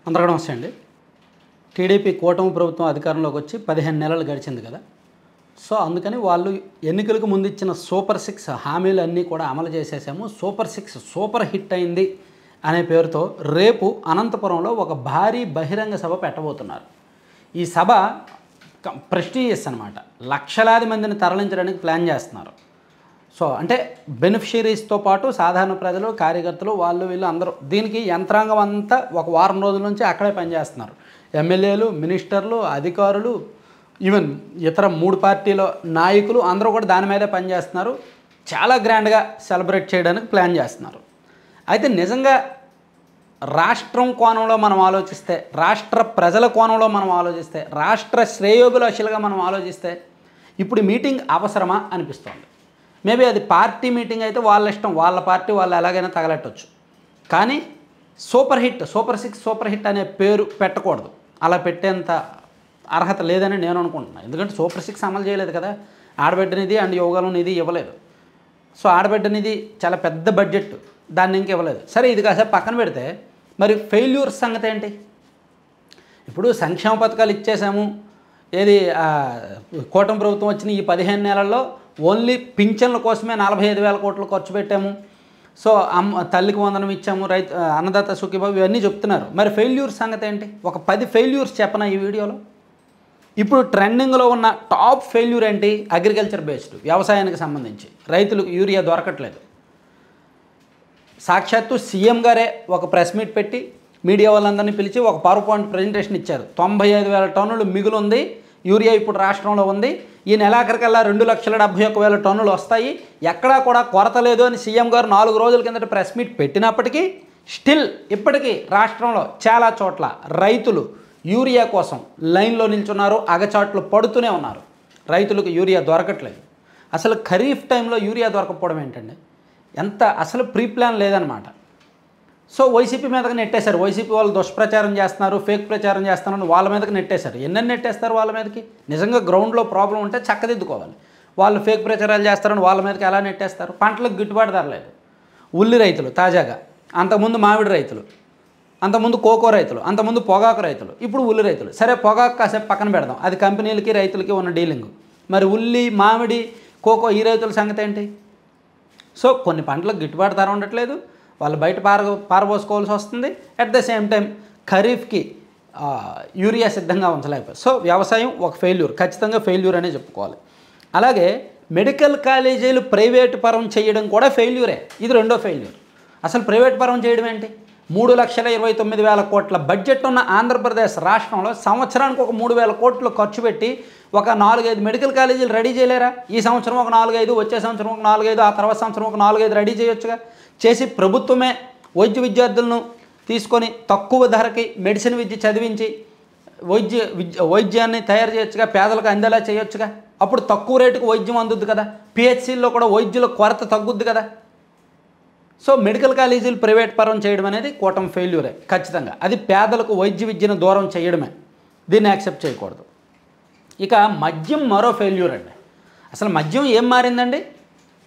అందరికీ నమస్తే అండి. టీడీపీ కూటమి ప్రభుత్వం అధికారంలోకి వచ్చి 15 నెలలు గడిచింది కదా. సో అందుకని వాళ్ళు ఎన్నికలకు ముందు ఇచ్చిన సూపర్ 6 హామీలన్నీ కూడా అమలు చేసేసాము, సూపర్ 6 సూపర్ హిట్ అయింది అనే పేరుతో రేపు అనంతపురంలో ఒక భారీ బహిరంగ సభ పెట్టబోతున్నారు. ఈ సభ ప్రెస్టీజియస్ అన్నమాట. లక్షలాది మందిని తరలించడానికి ప్లాన్ చేస్తున్నారు. సో అంటే బెనిఫిషరీస్తో పాటు సాధారణ ప్రజలు, కార్యకర్తలు, వాళ్ళు వీళ్ళు అందరూ దీనికి యంత్రాంగం అంతా ఒక వారం రోజుల నుంచి అక్కడే పనిచేస్తున్నారు. ఎమ్మెల్యేలు, మినిస్టర్లు, అధికారులు, ఈవెన్ ఇతర 3 పార్టీల నాయకులు అందరూ కూడా దాని మీదే పనిచేస్తున్నారు. చాలా గ్రాండ్గా సెలబ్రేట్ చేయడానికి ప్లాన్ చేస్తున్నారు. అయితే నిజంగా రాష్ట్రం కోణంలో మనం ఆలోచిస్తే, రాష్ట్ర ప్రజల కోణంలో మనం ఆలోచిస్తే, రాష్ట్ర శ్రేయోభిలాషులుగా మనం ఆలోచిస్తే ఇప్పుడు మీటింగ్ అవసరమా అనిపిస్తోంది. మేబీ అది పార్టీ మీటింగ్ అయితే వాళ్ళ ఇష్టం, వాళ్ళ పార్టీ వాళ్ళు ఎలాగైనా తగలెట్టవచ్చు. కానీ super hit, super 6 super hit అనే పేరు పెట్టకూడదు. అలా పెట్టేంత అర్హత లేదని నేను అనుకుంటున్నాను. ఎందుకంటే సూపర్ 6 అమలు చేయలేదు కదా. ఆడబిడ్డ నిధి అండ్ యోగాలు నిధి ఇవ్వలేదు. సో ఆడబిడ్డ నిధి చాలా పెద్ద బడ్జెట్, దాన్ని ఇంక ఇవ్వలేదు. సరే ఇది కాసేపు పక్కన పెడితే మరి ఫెయిల్యూర్స్ సంగతి ఏంటి? ఇప్పుడు సంక్షేమ పథకాలు ఇచ్చేసాము, ఏది కూటమి ప్రభుత్వం వచ్చిన ఈ 15 నెలల్లో ఓన్లీ పింఛన్ల కోసమే 45,000 కోట్లు ఖర్చు పెట్టాము. సో తల్లికి వందనం ఇచ్చాము, అన్నదాత సుఖీభావ, ఇవన్నీ చెప్తున్నారు. మరి ఫెయిల్యూర్స్ సంగతి ఏంటి? ఒక 10 ఫెయిల్యూర్స్ చెప్పనా ఈ వీడియోలో. ఇప్పుడు ట్రెండింగ్లో ఉన్న టాప్ ఫెయిల్యూర్ ఏంటి? అగ్రికల్చర్ బేస్డ్, వ్యవసాయానికి సంబంధించి రైతులకు యూరియా దొరకట్లేదు. సాక్షాత్తు సీఎం గారే ఒక ప్రెస్ మీట్ పెట్టి మీడియా వాళ్ళందరినీ పిలిచి ఒక పవర్ పాయింట్ ప్రజెంటేషన్ ఇచ్చారు. 95,000 టన్నులు మిగులు ఉంది యూరియా, ఇప్పుడు రాష్ట్రంలో ఉంది. ఈ నెలాఖరికల్లా 2,71,000 టన్నులు వస్తాయి, ఎక్కడా కూడా కొరత లేదు అని సీఎం గారు 4 రోజుల కిందట ప్రెస్ మీట్ పెట్టినప్పటికీ స్టిల్ ఇప్పటికీ రాష్ట్రంలో చాలా చోట్ల రైతులు యూరియా కోసం లైన్లో నిల్చున్నారు, అగచాట్లు పడుతూనే ఉన్నారు. రైతులకు యూరియా దొరకట్లేదు. అసలు ఖరీఫ్ టైంలో యూరియా దొరకపోవడం ఏంటండి? ఎంత అసలు ప్రీ ప్లాన్ లేదనమాట. సో వైసీపీ మీదకి నెట్టేశారు. వైసీపీ వాళ్ళు దుష్ప్రచారం చేస్తున్నారు, ఫేక్ ప్రచారం చేస్తున్నారని వాళ్ళ మీదకి నెట్టేశారు. ఎన్నెన్ని నెట్టేస్తారు వాళ్ళ మీదకి? నిజంగా గ్రౌండ్లో ప్రాబ్లం ఉంటే చక్కదిద్దుకోవాలి. వాళ్ళు ఫేక్ ప్రచారాలు చేస్తారని వాళ్ళ మీదకి ఎలా నెట్టేస్తారు? పంటలకు గిట్టుబాటు ధర లేదు. ఉల్లి రైతులు తాజాగా, అంతకుముందు మామిడి రైతులు, అంతకుముందు కోకో రైతులు, అంతకుముందు పొగాకు రైతులు, ఇప్పుడు ఉల్లి రైతులు. సరే పొగాకు కాసేపు పక్కన పెడదాం, అది కంపెనీలకి రైతులకి ఉన్న డీలింగ్. మరి ఉల్లి, మామిడి, కోకో ఈ రైతుల సంగతి ఏంటి? సో కొన్ని పంటలకు గిట్టుబాటు ధర ఉండట్లేదు, వాళ్ళు బయట పారబోసుకోవాల్సి వస్తుంది. అట్ ద సేమ్ టైం ఖరీఫ్కి యూరియా సిద్ధంగా ఉంచలేకపోయి. సో వ్యవసాయం ఒక ఫెయిల్యూర్, ఖచ్చితంగా ఫెయిల్యూర్ అనే చెప్పుకోవాలి. అలాగే మెడికల్ కాలేజీలు ప్రైవేటు పరం చేయడం కూడా ఫెయిల్యూరే. ఇది రెండో ఫెయిల్యూర్. అసలు ప్రైవేట్ పరం చేయడం ఏంటి? 3,29,000 కోట్ల బడ్జెట్ ఉన్న ఆంధ్రప్రదేశ్ రాష్ట్రంలో సంవత్సరానికి ఒక 3,000 కోట్లు ఖర్చు పెట్టి ఒక 4-5 మెడికల్ కాలేజీలు రెడీ చేయలేరా? ఈ సంవత్సరం ఒక 4-5, వచ్చే సంవత్సరం ఒక 4-5, ఆ తర్వాత సంవత్సరం ఒక 4-5 రెడీ చేయొచ్చుగా. చేసి ప్రభుత్వమే వైద్య విద్యార్థులను తీసుకొని తక్కువ ధరకి మెడిసిన్ విద్య చదివించి వైద్యాన్ని తయారు చేయొచ్చుగా, పేదలకు అందేలా చేయొచ్చుగా. అప్పుడు తక్కువ రేటుకు వైద్యం అందుద్ది కదా. పిహెచ్సిల్లో కూడా వైద్యుల కొరత తగ్గుద్ది కదా. సో మెడికల్ కాలేజీలు ప్రైవేట్ పరం చేయడం అనేది కూటమి ఫెయిల్యూరే ఖచ్చితంగా. అది పేదలకు వైద్య విద్యను దూరం చేయడమే. దీన్ని యాక్సెప్ట్ చేయకూడదు. ఇక మద్యం మరో ఫెయిల్యూర్ అండి. అసలు మద్యం ఏం మారిందండి?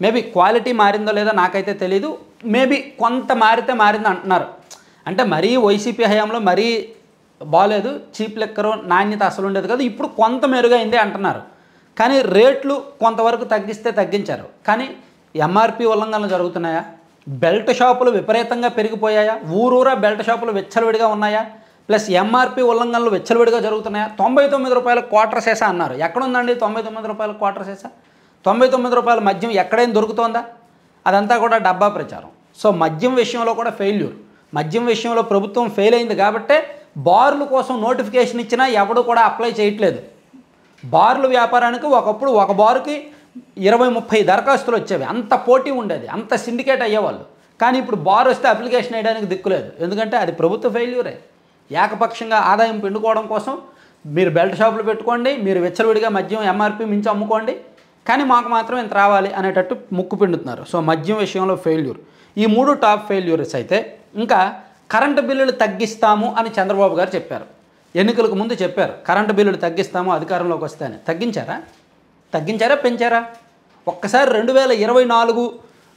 మేబీ క్వాలిటీ మారిందో లేదో నాకైతే తెలీదు. మేబీ కొంత మారితే మారింది అంటున్నారు. అంటే మరీ వైసీపీ హయాంలో మరీ బాగాలేదు, చీప్ లెక్కరు, నాణ్యత అసలు ఉండేది కదా. ఇప్పుడు కొంత మెరుగైంది అంటున్నారు. కానీ రేట్లు కొంతవరకు తగ్గిస్తే తగ్గించారు. కానీ ఎంఆర్పి ఉల్లంఘనలు జరుగుతున్నాయా? బెల్ట్ షాపులు విపరీతంగా పెరిగిపోయాయా? ఊరూరా బెల్ట్ షాపులు విచ్చలవిడిగా ఉన్నాయా? ప్లస్ ఎంఆర్పి ఉల్లంఘనలు విచ్చలవిడిగా జరుగుతున్నాయా? 99 రూపాయల క్వార్టర్ సీసా అన్నారు. ఎక్కడుందండి 99 రూపాయల క్వార్టర్ సీసా? 99 రూపాయల మద్యం ఎక్కడైనా దొరుకుతోందా? అదంతా కూడా డబ్బా ప్రచారం. సో మద్యం విషయంలో కూడా ఫెయిల్యూర్. మద్యం విషయంలో ప్రభుత్వం ఫెయిల్ అయింది కాబట్టే బార్ల కోసం నోటిఫికేషన్ ఇచ్చినా ఎవడు కూడా అప్లై చేయట్లేదు. బార్ల వ్యాపారానికి ఒకప్పుడు ఒక బారుకి 20-30 దరఖాస్తులు వచ్చేవి. అంత పోటీ ఉండేది, అంత సిండికేట్ అయ్యేవాళ్ళు. కానీ ఇప్పుడు బార్ వస్తే అప్లికేషన్ వేయడానికి దిక్కులేదు. ఎందుకంటే అది ప్రభుత్వ ఫెయిల్యూరే. ఏకపక్షంగా ఆదాయం పిండుకోవడం కోసం మీరు బెల్ట్ షాపులు పెట్టుకోండి, మీరు విచ్చలవిడిగా మద్యం ఎంఆర్పి మించి అమ్ముకోండి, కానీ మాకు మాత్రం ఇంత రావాలి అనేటట్టు ముక్కు పిండుతున్నారు. సో మద్యం విషయంలో ఫెయిల్యూర్. ఈ 3 టాప్ ఫెయిల్యూర్స్ అయితే ఇంకా కరెంటు బిల్లులు తగ్గిస్తాము అని చంద్రబాబు గారు చెప్పారు. ఎన్నికలకు ముందు చెప్పారు కరెంటు బిల్లులు తగ్గిస్తాము అధికారంలోకి వస్తే అని. తగ్గించారా పెంచారా? ఒక్కసారి 2024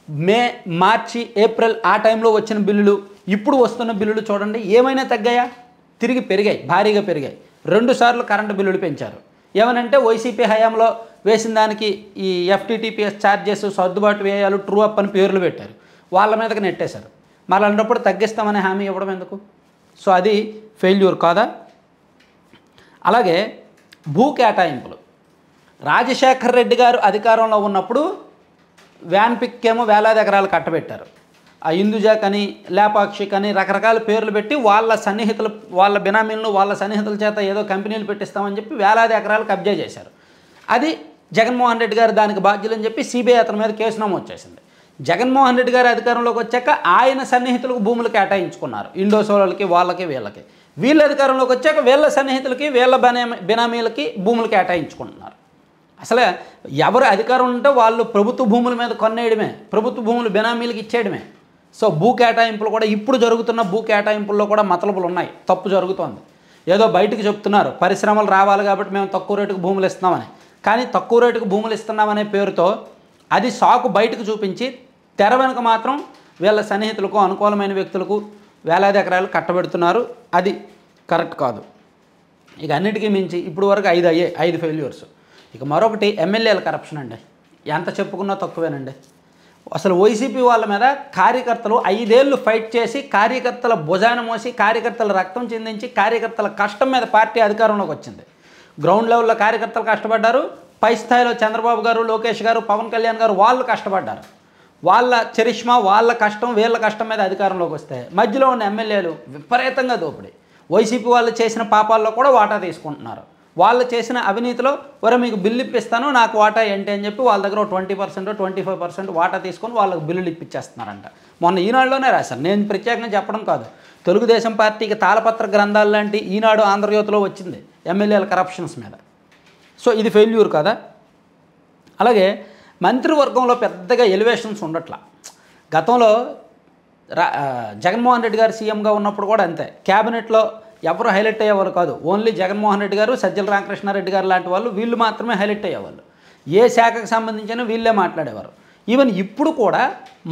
మే, మార్చి, ఏప్రిల్ ఆ టైంలో వచ్చిన బిల్లులు ఇప్పుడు వస్తున్న బిల్లులు చూడండి, ఏమైనా తగ్గాయా? తిరిగి పెరిగాయి, భారీగా పెరిగాయి. 2 సార్లు కరెంటు బిల్లులు పెంచారు. ఏమనంటే వైసీపీ హయాంలో వేసిన దానికి ఈ ఎఫ్టీటీపీఎస్ ఛార్జెస్, సర్దుబాటు వ్యయాలు, ట్రూ అప్ అని పేర్లు పెట్టారు. వాళ్ళ మీదకి నెట్టేశారు. మళ్ళీ అన్నప్పుడు తగ్గిస్తామనే హామీ ఇవ్వడం ఎందుకు? సో అది ఫెయిల్యూర్ కాదా? అలాగే భూ కేటాయింపులు. రాజశేఖర్ రెడ్డి గారు అధికారంలో ఉన్నప్పుడు వ్యాన్ పిక్కేమో వేలాది ఎకరాలు కట్టబెట్టారు. ఆ హిందూజాకని, లేపాక్షికని రకరకాల పేర్లు పెట్టి వాళ్ళ సన్నిహితులు, వాళ్ళ బినామీలను, వాళ్ళ సన్నిహితుల చేత ఏదో కంపెనీలు పెట్టిస్తామని చెప్పి వేలాది ఎకరాలు కబ్జా చేశారు. అది జగన్మోహన్ రెడ్డి గారు దానికి బాధ్యులని చెప్పి సిబిఐ అతని మీద కేసు నమోదు చేసింది. జగన్మోహన్ రెడ్డి గారు అధికారంలోకి వచ్చాక ఆయన సన్నిహితులకు భూములు కేటాయించుకున్నారు. ఇండోసోలకి, వాళ్ళకి, వీళ్ళకి. వీళ్ళ అధికారంలోకి వచ్చాక వీళ్ళ సన్నిహితులకి, వీళ్ళ బినామీలకి భూములు కేటాయించుకుంటున్నారు. అసలు ఎవరు అధికారం ఉంటే వాళ్ళు ప్రభుత్వ భూముల మీద కొనేయడమే, ప్రభుత్వ భూములు బినామీలకు ఇచ్చేయడమే. సో భూ కేటాయింపులు కూడా ఇప్పుడు జరుగుతున్న భూ కేటాయింపుల్లో కూడా మతలబులు ఉన్నాయి, తప్పు జరుగుతోంది. ఏదో బయటకు చెప్తున్నారు పరిశ్రమలు రావాలి కాబట్టి మేము తక్కువ రేటుకు భూములు ఇస్తున్నామని, కానీ తక్కువ రేటుకు భూములు ఇస్తున్నామనే పేరుతో అది సాకు బయటకు చూపించి తెర వెనుక మాత్రం వీళ్ళ సన్నిహితులకు, అనుకూలమైన వ్యక్తులకు వేలాది ఎకరాలు కట్టబెడుతున్నారు. అది కరెక్ట్ కాదు. ఇక అన్నిటికీ మించి ఇప్పుడు వరకు 5 ఫెయిల్యూర్స్. ఇక మరొకటి ఎమ్మెల్యేల కరప్షన్ అండి. ఎంత చెప్పుకున్నా తక్కువేనండి. అసలు వైసీపీ వాళ్ళ మీద కార్యకర్తలు 5 ఏళ్ళు ఫైట్ చేసి, కార్యకర్తల భుజాన మోసి, కార్యకర్తల రక్తం చిందించి, కార్యకర్తల కష్టం మీద పార్టీ అధికారంలోకి వచ్చింది. గ్రౌండ్ లెవెల్లో కార్యకర్తలు కష్టపడ్డారు. పై స్థాయిలో చంద్రబాబు గారు, లోకేష్ గారు, పవన్ కళ్యాణ్ గారు వాళ్ళు కష్టపడ్డారు. వాళ్ళ చరిష్మా, వాళ్ళ కష్టం, వీళ్ళ కష్టం మీద అధికారంలోకి వస్తే మధ్యలో ఉన్న ఎమ్మెల్యేలు విపరీతంగా దోపిడీ. వైసీపీ వాళ్ళు చేసిన పాపాల్లో కూడా వాటా తీసుకుంటున్నారు. వాళ్ళు చేసిన అవినీతిలో మీకు బిల్లు ఇప్పిస్తాను, నాకు వాటా ఏంటి అని చెప్పి వాళ్ళ దగ్గర 20%, 25% వాటా తీసుకొని వాళ్ళకి బిల్లులు ఇప్పించేస్తున్నారంట. మొన్న ఈనాడులోనే రాశారు. నేను ప్రత్యేకంగా చెప్పడం కాదు, తెలుగుదేశం పార్టీకి తాళపత్ర గ్రంథాలు లాంటి ఈనాడు, ఆంధ్రజ్యోతిలో వచ్చింది ఎమ్మెల్యేల కరప్షన్స్ మీద. సో ఇది ఫెయిల్యూర్ కదా. అలాగే మంత్రివర్గంలో పెద్దగా ఎలివేషన్స్ ఉండట్లా. గతంలో జగన్మోహన్ రెడ్డి గారు సీఎంగా ఉన్నప్పుడు కూడా అంతే. క్యాబినెట్లో ఎవరు హైలైట్ అయ్యేవారు కాదు. ఓన్లీ జగన్మోహన్ రెడ్డి గారు, సజ్జల రామకృష్ణారెడ్డి గారు లాంటి వాళ్ళు, వీళ్ళు మాత్రమే హైలైట్ అయ్యేవాళ్ళు. ఏ శాఖకు సంబంధించిన వీళ్ళే మాట్లాడేవారు. ఈవెన్ ఇప్పుడు కూడా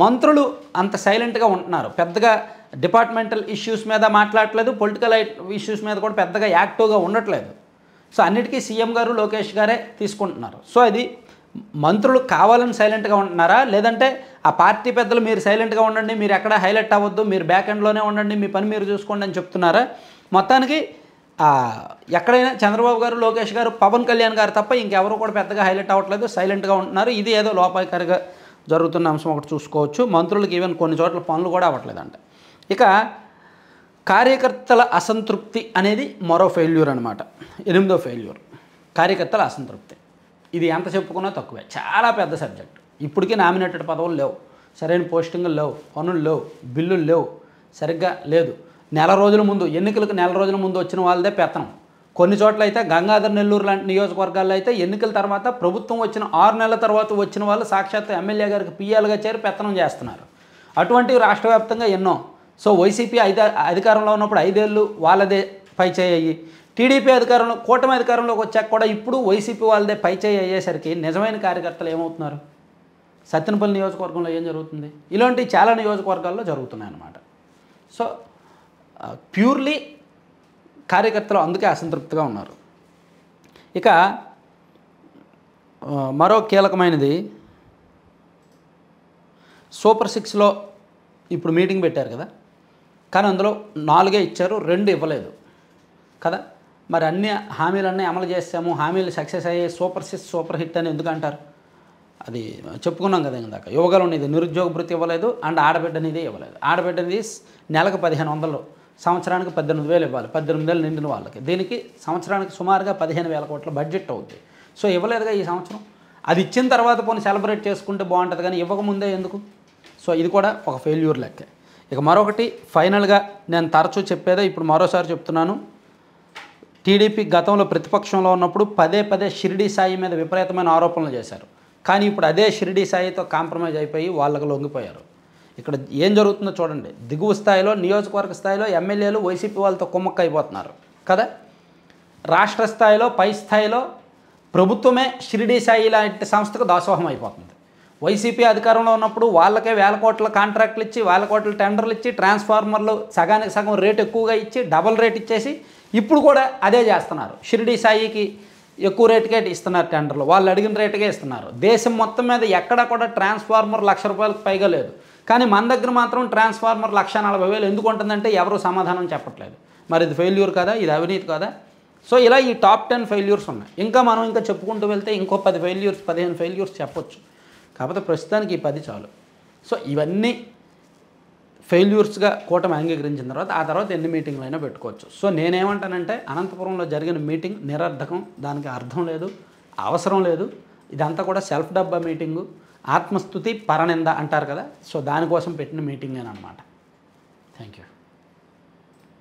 మంత్రులు అంత సైలెంట్గా ఉంటున్నారు. పెద్దగా డిపార్ట్మెంటల్ ఇష్యూస్ మీద మాట్లాడట్లేదు, పొలిటికల్ ఇష్యూస్ మీద కూడా పెద్దగా యాక్టివ్గా ఉండట్లేదు. సో అన్నిటికీ సీఎం గారు, లోకేష్ గారే తీసుకుంటున్నారు. సో ఇది మంత్రులు కావాలని సైలెంట్గా ఉంటున్నారా, లేదంటే ఆ పార్టీ పెద్దలు మీరు సైలెంట్గా ఉండండి, మీరు ఎక్కడ హైలైట్ అవ్వద్దు, మీరు బ్యాక్ ఎండ్లోనే ఉండండి, మీ పని మీరు చూసుకోండి అని చెప్తున్నారా? మొత్తానికి ఎక్కడైనా చంద్రబాబు గారు, లోకేష్ గారు, పవన్ కళ్యాణ్ గారు తప్ప ఇంకెవరు కూడా పెద్దగా హైలైట్ అవ్వట్లేదు, సైలెంట్గా ఉంటున్నారు. ఇది ఏదో లోపాయకారిగా జరుగుతున్న అంశం ఒకటి చూసుకోవచ్చు. మంత్రులకు ఈవెన్ కొన్ని చోట్ల పనులు కూడా అవ్వట్లేదంట. ఇక కార్యకర్తల అసంతృప్తి అనేది మరో ఫెయిల్యూర్ అనమాట. 8వ ఫెయిల్యూర్ కార్యకర్తల అసంతృప్తి. ఇది ఎంత చెప్పుకున్నా తక్కువే, చాలా పెద్ద సబ్జెక్ట్. ఇప్పటికీ నామినేటెడ్ పదవులు లేవు, సరైన పోస్టింగులు లేవు, పనులు లేవు, బిల్లులు లేవు, సరిగ్గా లేదు. నెల రోజుల ముందు, ఎన్నికలకు నెల రోజుల ముందు వచ్చిన వాళ్ళదే పెత్తనం. కొన్ని చోట్ల అయితే గంగాధర్, నెల్లూరు లాంటి నియోజకవర్గాల్లో అయితే ఎన్నికల తర్వాత ప్రభుత్వం వచ్చిన 6 నెలల తర్వాత వచ్చిన వాళ్ళు సాక్షాత్తు ఎమ్మెల్యే గారికి పిఎల్గా చేరి పెత్తనం చేస్తున్నారు. అటువంటివి రాష్ట్ర వ్యాప్తంగా ఎన్నో. సో వైసీపీ అధికారంలో ఉన్నప్పుడు 5 ఏళ్ళు వాళ్ళదే పైచేయి అయ్యి, టీడీపీ అధికారంలో, కూటమి అధికారంలోకి వచ్చాక కూడా ఇప్పుడు వైసీపీ వాళ్ళదే పైచేయి అయ్యేసరికి నిజమైన కార్యకర్తలు ఏమవుతున్నారు? సత్తెనపల్లి నియోజకవర్గంలో ఏం జరుగుతుంది? ఇలాంటి చాలా నియోజకవర్గాల్లో జరుగుతున్నాయి అన్నమాట. సో ప్యూర్లీ కార్యకర్తలు అందుకే అసంతృప్తిగా ఉన్నారు. ఇక మరో కీలకమైనది, సూపర్ 6లో ఇప్పుడు మీటింగ్ పెట్టారు కదా, కానీ అందులో 4 ఇచ్చారు, 2 ఇవ్వలేదు కదా. మరి అన్ని హామీలన్నీ అమలు చేసాము, హామీలు సక్సెస్ అయ్యే సూపర్ 6 సూపర్ హిట్ అని ఎందుకు అంటారు? అది చెప్పుకున్నాం కదా ఇందాక. యువగలం అనేది నిరుద్యోగ భృతి ఇవ్వలేదు, అండ్ ఆడబిడ్డ అనేది ఇవ్వలేదు. ఆడబిడ్డ అనేది నెలకు 1500, సంవత్సరానికి 18,000 ఇవ్వాలి, 18 ఏళ్ళు నిండిన వాళ్ళకి. దీనికి సంవత్సరానికి సుమారుగా 15,000 కోట్ల బడ్జెట్ అవుతుంది. సో ఇవ్వలేదుగా ఈ సంవత్సరం. అది ఇచ్చిన తర్వాత పోనీ సెలబ్రేట్ చేసుకుంటే బాగుంటుంది, కానీ ఇవ్వకముందే ఎందుకు? సో ఇది కూడా ఒక ఫెయిల్యూర్ లెక్కే. ఇక మరొకటి ఫైనల్గా నేను తరచూ చెప్పేదే, ఇప్పుడు మరోసారి చెప్తున్నాను. టీడీపీ గతంలో ప్రతిపక్షంలో ఉన్నప్పుడు పదే షిరిడీ సాయి మీద విపరీతమైన ఆరోపణలు చేశారు. కానీ ఇప్పుడు అదే షిరిడీ సాయితో కాంప్రమైజ్ అయిపోయి వాళ్ళకు లొంగిపోయారు. ఇక్కడ ఏం జరుగుతుందో చూడండి. దిగువ స్థాయిలో, నియోజకవర్గ స్థాయిలో ఎమ్మెల్యేలు వైసీపీ వాళ్ళతో కుమ్మక్క అయిపోతున్నారు కదా. రాష్ట్ర స్థాయిలో, పై స్థాయిలో ప్రభుత్వమే షిరిడీ సాయి లాంటి సంస్థకు దాసోహం అయిపోతుంది. వైసీపీ అధికారంలో ఉన్నప్పుడు వాళ్ళకే వేల కోట్ల కాంట్రాక్టులు ఇచ్చి వేల కోట్ల టెండర్లు ఇచ్చి ట్రాన్స్ఫార్మర్లు సగానికి సగం రేట్ ఎక్కువగా ఇచ్చి డబల్ రేట్ ఇచ్చేసి ఇప్పుడు కూడా అదే చేస్తున్నారు. షిరిడి సాయికి ఎక్కువ రేటుకే ఇస్తున్నారు టెండర్లు, వాళ్ళు అడిగిన రేటుకే ఇస్తున్నారు. దేశం మొత్తం మీద ఎక్కడా కూడా ట్రాన్స్ఫార్మర్ ₹1,00,000 పైగా లేదు. కానీ మన దగ్గర మాత్రం ట్రాన్స్ఫార్మర్ ₹1,40,000 ఎందుకు ఉంటుందంటే ఎవరు సమాధానం చెప్పట్లేదు. మరి ఇది ఫెయిల్యూర్ కదా, ఇది అవినీతి కదా? సో ఇలా ఈ టాప్ 10 ఫెయిల్యూర్స్ ఉన్నాయి. మనం ఇంకా చెప్పుకుంటూ వెళ్తే ఇంకో 10 ఫెయిల్యూర్స్ 15 ఫెయిల్యూర్స్ చెప్పొచ్చు. కాకపోతే ప్రస్తుతానికి ఈ 10 చాలు. సో ఇవన్నీ ఫెయిల్యూర్స్గా కూటమి అంగీకరించిన తర్వాత ఆ తర్వాత ఎన్ని మీటింగ్లు అయినా పెట్టుకోవచ్చు. సో నేనేమంటానంటే అనంతపురంలో జరిగిన మీటింగ్ నిరర్ధకం, దానికి అర్థం లేదు, అవసరం లేదు. ఇదంతా కూడా సెల్ఫ్ డబ్బా మీటింగు, ఆత్మస్తుతి పరనింద అంటారు కదా, సో దానికోసం పెట్టిన మీటింగ్ అనమాట. Thank you.